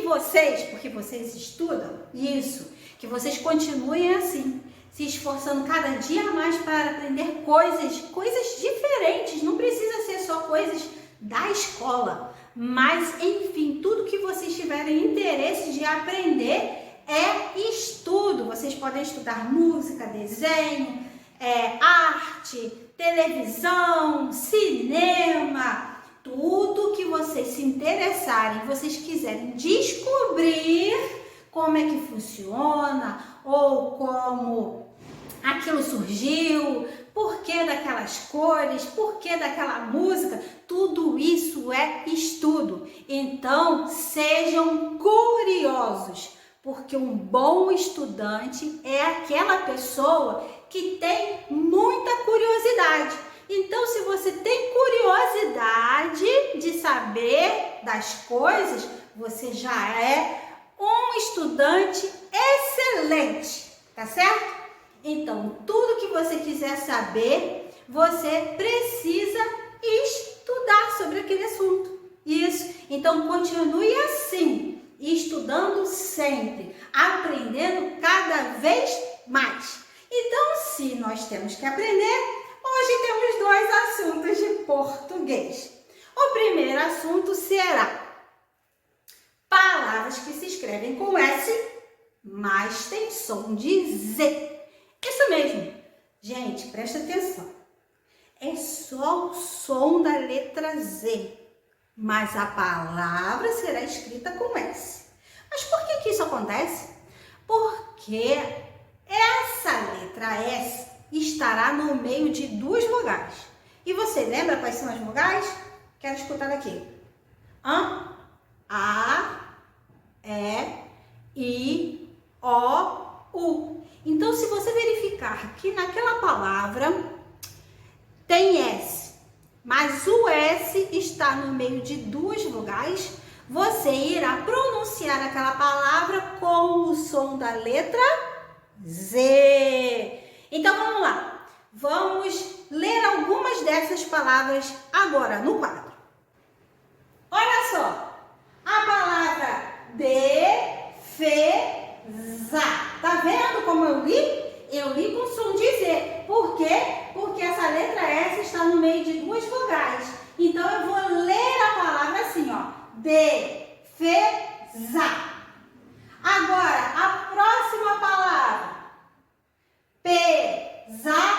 vocês, porque vocês estudam isso, que vocês continuem assim, se esforçando cada dia mais para aprender coisas diferentes. Não precisa ser só coisas da escola, mas enfim, tudo que vocês tiverem interesse de aprender é estudo. Vocês podem estudar música, desenho, arte, televisão, cinema, tudo que vocês se interessarem, vocês quiserem descobrir como é que funciona ou como aquilo surgiu, por que daquelas cores, por que daquela música, tudo isso é estudo. Então, sejam curiosos, porque um bom estudante é aquela pessoa que tem muita curiosidade. Então, se você tem curiosidade de saber das coisas, você já é um estudante excelente, tá certo? Então, tudo que você quiser saber, você precisa estudar sobre aquele assunto. Isso. Então, continue assim, estudando sempre, aprendendo cada vez mais. Então, se nós temos que aprender, hoje temos 2 assuntos de português. O primeiro assunto será palavras que se escrevem com S, mas tem som de Z. Isso mesmo. Gente, presta atenção. É só o som da letra Z, mas a palavra será escrita com S. Mas por que isso acontece? Porque essa letra S estará no meio de 2 vogais. E você lembra quais são as vogais? Quero escutar daqui. A, E, I, O, U. Então, se você verificar que naquela palavra tem S, mas o S está no meio de 2 vogais, você irá pronunciar aquela palavra com o som da letra Z. Então, vamos lá. Vamos ler algumas dessas palavras agora no quadro. Olha só. A palavra defesa. Tá vendo como eu li? Eu li com som de Z. Por quê? Porque essa letra S está no meio de 2 vogais. Então, eu vou ler a palavra assim, ó. Defesa. Agora, a próxima palavra. Pesado.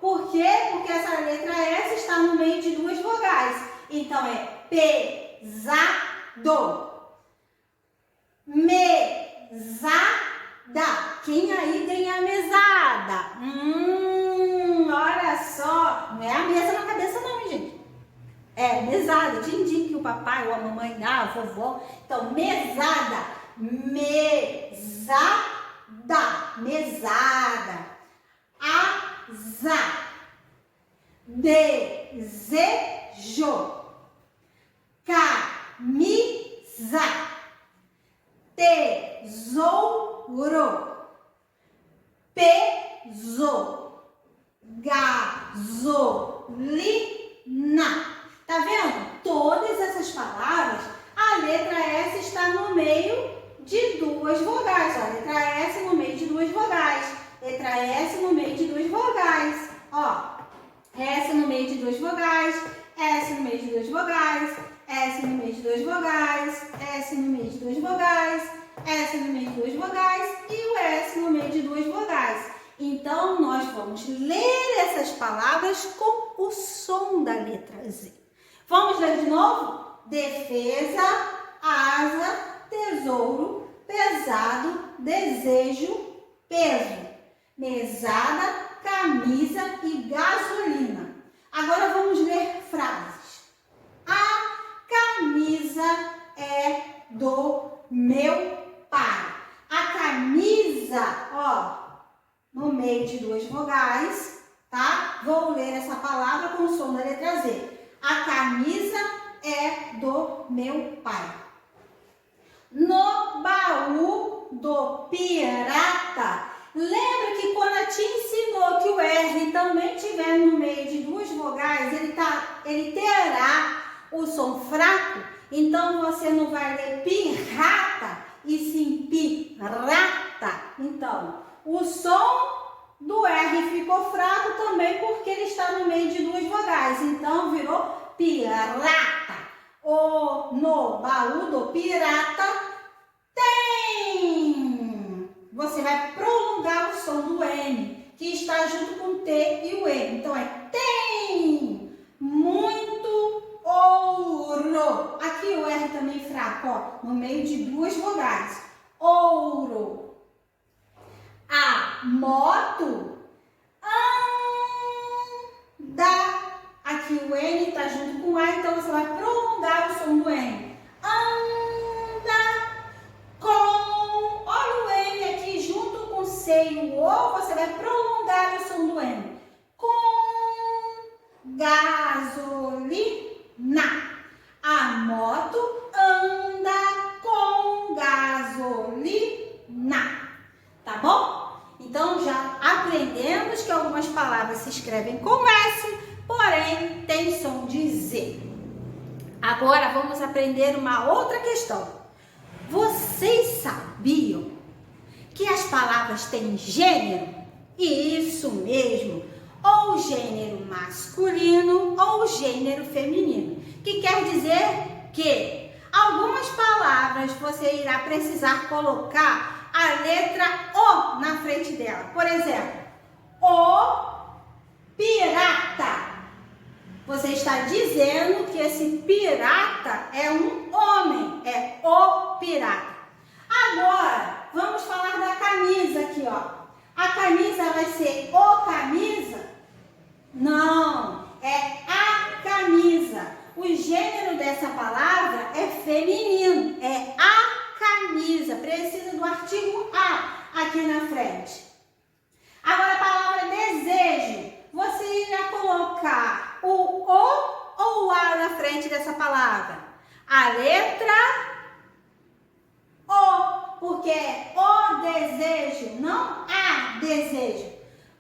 Por quê? Porque essa letra S está no meio de 2 vogais. Então, é pesado. Mesada. Quem aí ganha a mesada? Olha só. Não é a mesa na cabeça não, gente. É mesada, din-din que o papai ou a mamãe dá, a vovó. Então, mesada. Mesada. Mesada. Asa. Desejo. Camisa. Tesouro. Peso. Gasolina. Tá vendo? Todas essas palavras, a letra S está no meio de 2 vogais. Ó, letra S no meio de 2 vogais. Letra S no meio de 2 vogais. Ó, S no meio de 2 vogais. S no meio de 2 vogais. S no meio de 2 vogais. S no meio de 2 vogais. S no meio de 2 vogais. E o S no meio de 2 vogais. Então, nós vamos ler essas palavras com o som da letra Z. Vamos ler de novo? Defesa, asa, tesouro, pesado, desejo, peso, mesada, camisa e gasolina. Agora vamos ler frases. A camisa é do meu pai. A camisa, ó, no meio de 2 vogais, tá? Vou ler essa palavra com o som da letra Z. A camisa é do meu pai. No baú do pirata. Lembra que quando a tia ensinou que o R também estiver no meio de 2 vogais, ele terá o som fraco? Então você não vai ler pirrata e sim pirata. Então, o som do R ficou fraco também porque ele está no meio de duas vogais. Então, virou pirata. No baú do pirata tem. Você vai prolongar o som do N, que está junto com o T e o E. Então, é tem muito ouro. Aqui o R também fraco, ó, no meio de duas vogais. Ouro. A moto anda. Aqui o N está junto com o A, então você vai prolongar o som do N. Anda com. Olha o N aqui junto com o C e o O, você vai prolongar o som do N. Com gasolina. A moto anda com gasolina. Tá bom? Então já aprendemos que algumas palavras se escrevem com S, porém tem som de Z. Agora vamos aprender uma outra questão. Vocês sabiam que as palavras têm gênero? Isso mesmo, ou gênero masculino ou gênero feminino, que quer dizer que algumas palavras você irá precisar colocar a letra O na frente dela. Por exemplo, o pirata. Você está dizendo que esse pirata é um homem, é o pirata. Agora, vamos falar da camisa aqui, ó. A camisa vai ser o camisa? Não, é a camisa. O gênero dessa palavra é feminino, é a camisa. Precisa do artigo a aqui na frente. Agora a palavra desejo. Você irá colocar o ou o a na frente dessa palavra? A letra O, porque é o desejo, não a desejo.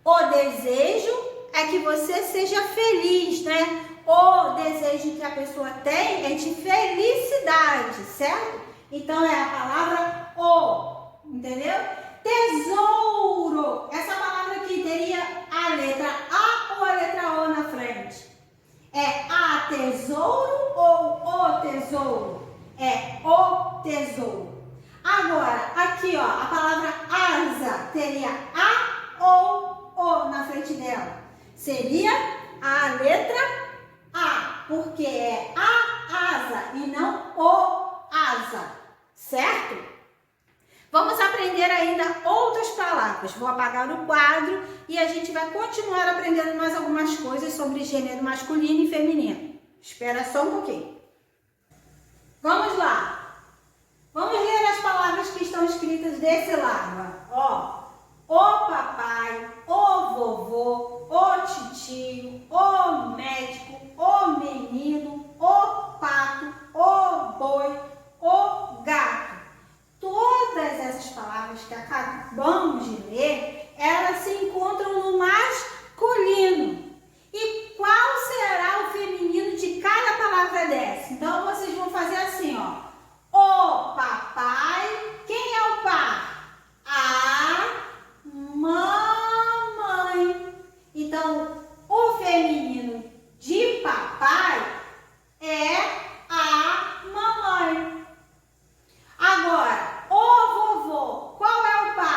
O desejo é que você seja feliz, né? O desejo que a pessoa tem é de felicidade, certo? Então é a palavra O, entendeu? Tesouro. Essa palavra aqui teria a letra A ou a letra O na frente? É a tesouro ou o tesouro? É o tesouro. Agora, aqui ó, a palavra asa teria A ou O na frente dela? Seria a letra A, porque é a asa e não o asa, certo? Vamos aprender ainda outras palavras. Vou apagar o quadro e a gente vai continuar aprendendo mais algumas coisas sobre gênero masculino e feminino. Espera só um pouquinho. Vamos lá. Vamos ler as palavras que estão escritas desse lado. Ó, o papai, o vovô, o titio, o médico, o menino, o pato, o boi, o gato. Todas essas palavras que acabamos de ler, elas se encontram no masculino. E qual será o feminino de cada palavra dessa? Então, vocês vão fazer assim, ó. O papai, quem é o par? A mamãe. Então, o feminino de papai é a mamãe. Agora, o vovô, qual é o par?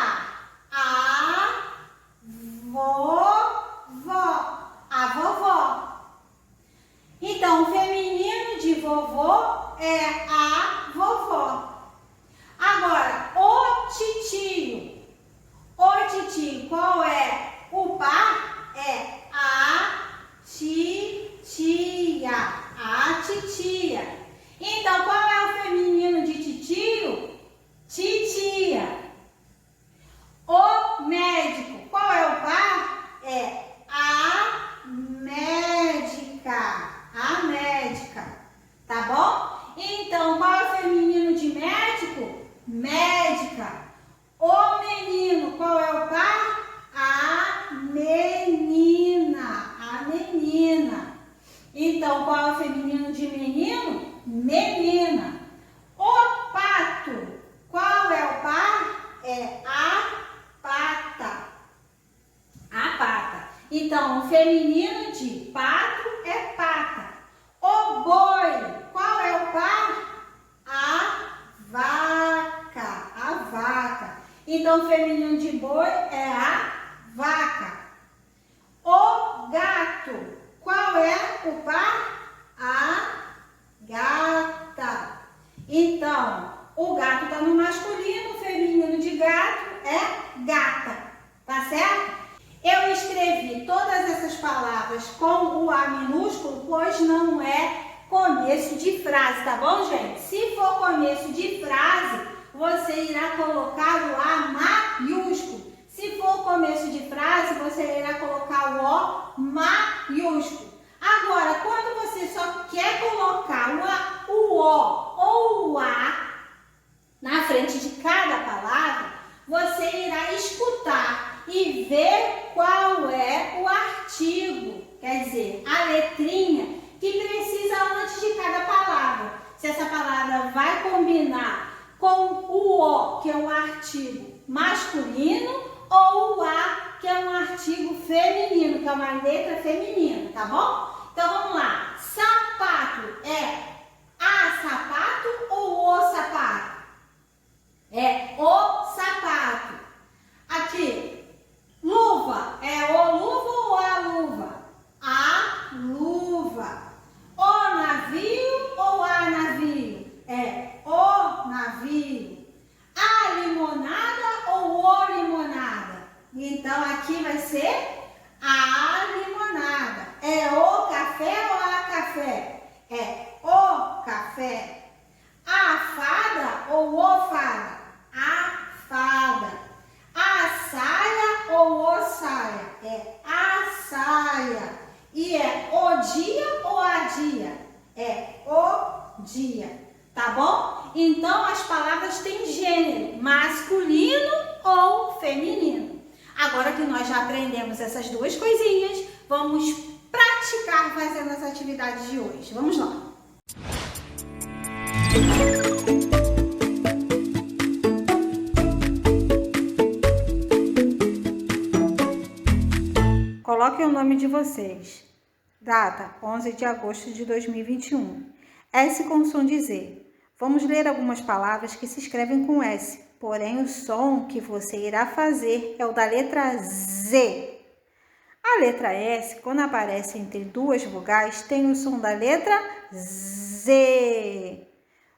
feminino de pato é pata. O boi, qual é o par? A vaca, a vaca. Então, o feminino de boi é a vaca. O gato, qual é o par? A gata. Então, o gato está no masculino, o feminino de gato é gata, tá certo? Eu escrevi todas essas palavras com o A minúsculo, pois não é começo de frase, tá bom, gente? Se for começo de frase, você irá colocar o A maiúsculo. Se for começo de frase, você irá colocar o O maiúsculo. Agora, quando você só quer colocar o O ou o A na frente de cada palavra, você irá escutar e ver qual é o artigo, quer dizer, a letrinha que precisa antes de cada palavra. Se essa palavra vai combinar com o O, que é um artigo masculino, ou o A, que é um artigo feminino, que é uma letra feminina, tá bom? Então vamos lá. Sapato é a sapato ou o sapato? É o sapato. Aqui, luva, é o luva ou a luva? A luva. O navio ou a navio? É o navio. A limonada ou o limonada? Então, aqui vai ser a limonada. É o café ou a café? É o café. A fada ou o fada? A fada. A saia ou o saia? É a saia. E é o dia ou a dia? É o dia. Tá bom? Então, as palavras têm gênero masculino ou feminino. Agora que nós já aprendemos essas duas coisinhas, vamos praticar fazendo as atividades de hoje. Vamos lá. Coloquem o nome de vocês. Data 11 de agosto de 2021. S com som de Z. Vamos ler algumas palavras que se escrevem com S, porém o som que você irá fazer é o da letra Z. A letra S, quando aparece entre duas vogais, tem o som da letra Z.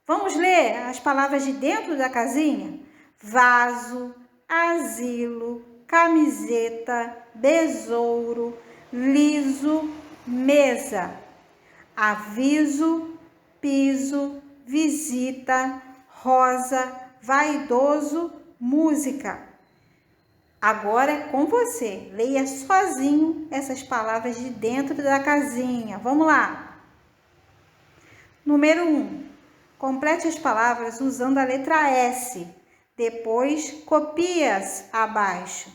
Vamos ler as palavras de dentro da casinha? Vaso, asilo, camiseta, besouro, liso, mesa. Aviso, piso, visita, rosa, vaidoso, música. Agora é com você. Leia sozinho essas palavras de dentro da casinha. Vamos lá. Número 1. Complete as palavras usando a letra S. Depois, copie-as abaixo.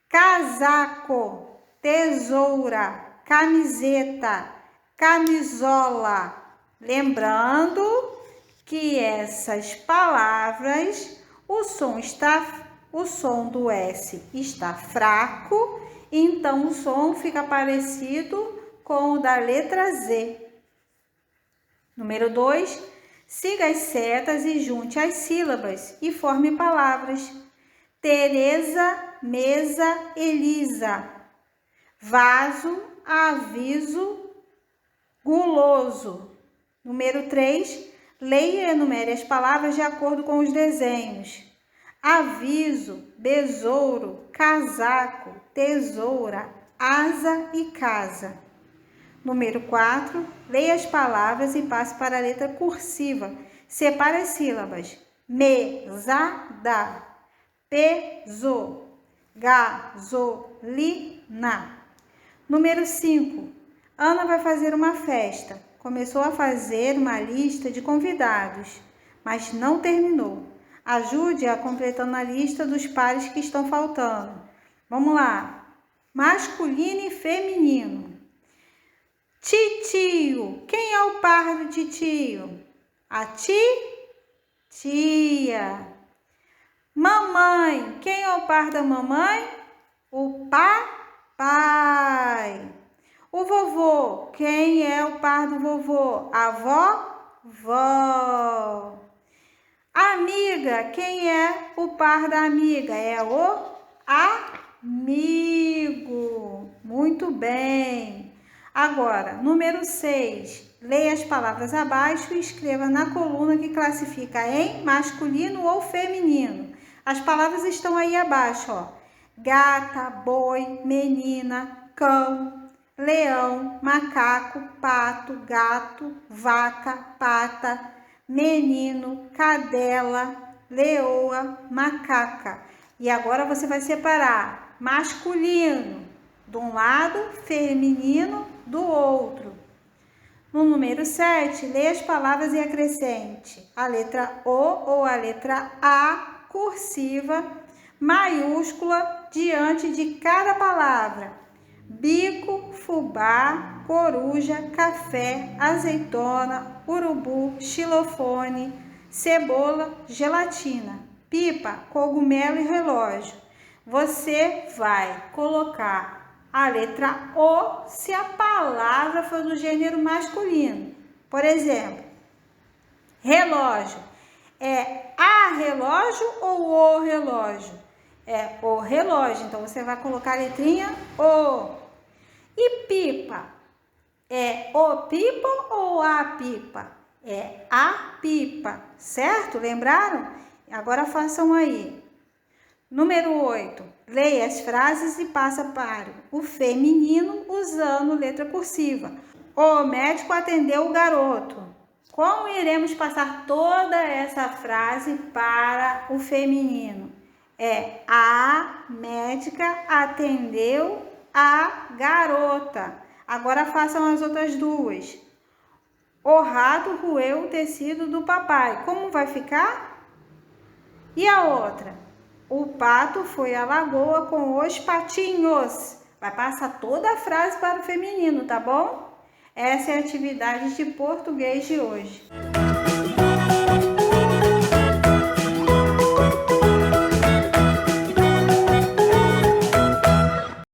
Casaco, tesoura, camiseta, camisola. Lembrando que essas palavras, o som do S está fraco, então o som fica parecido com o da letra Z. Número 2, siga as setas e junte as sílabas e forme palavras. Teresa, mesa, Elisa. Vaso, aviso, guloso. Número 3, leia e enumere as palavras de acordo com os desenhos. Aviso, besouro, casaco, tesoura, asa e casa. Número 4, leia as palavras e passe para a letra cursiva. Separe as sílabas. Mesada, peso, gasolina. Número 5, Ana vai fazer uma festa. Começou a fazer uma lista de convidados, mas não terminou. Ajude-a completando a lista dos pares que estão faltando. Vamos lá. Masculino e feminino. Titio. Quem é o par do titio? A tia. Mamãe. Quem é o par da mamãe? O pai. O vovô, quem é o par do vovô? Avó, vó. Amiga, quem é o par da amiga? É o amigo. Muito bem. Agora, número 6. Leia as palavras abaixo e escreva na coluna que classifica em masculino ou feminino. As palavras estão aí abaixo, ó. Gata, boi, menina, cão, leão, macaco, pato, gato, vaca, pata, menino, cadela, leoa, macaca. E agora você vai separar masculino de um lado, feminino do outro. No número 7, leia as palavras e acrescente a letra O ou a letra A, cursiva, maiúscula, diante de cada palavra. Bico, fubá, coruja, café, azeitona, urubu, xilofone, cebola, gelatina, pipa, cogumelo e relógio. Você vai colocar a letra O se a palavra for do gênero masculino. Por exemplo, relógio. É a relógio ou o relógio? É o relógio. Então, você vai colocar a letrinha O. E pipa? É o pipa ou a pipa? É a pipa, certo? Lembraram? Agora façam aí. Número 8. Leia as frases e passa para o feminino usando letra cursiva. O médico atendeu o garoto. Como iremos passar toda essa frase para o feminino? É a médica atendeu a garota. Agora façam as outras duas. O rato roeu o tecido do papai. Como vai ficar? E a outra? O pato foi à lagoa com os patinhos. Vai passar toda a frase para o feminino, tá bom? Essa é a atividade de português de hoje.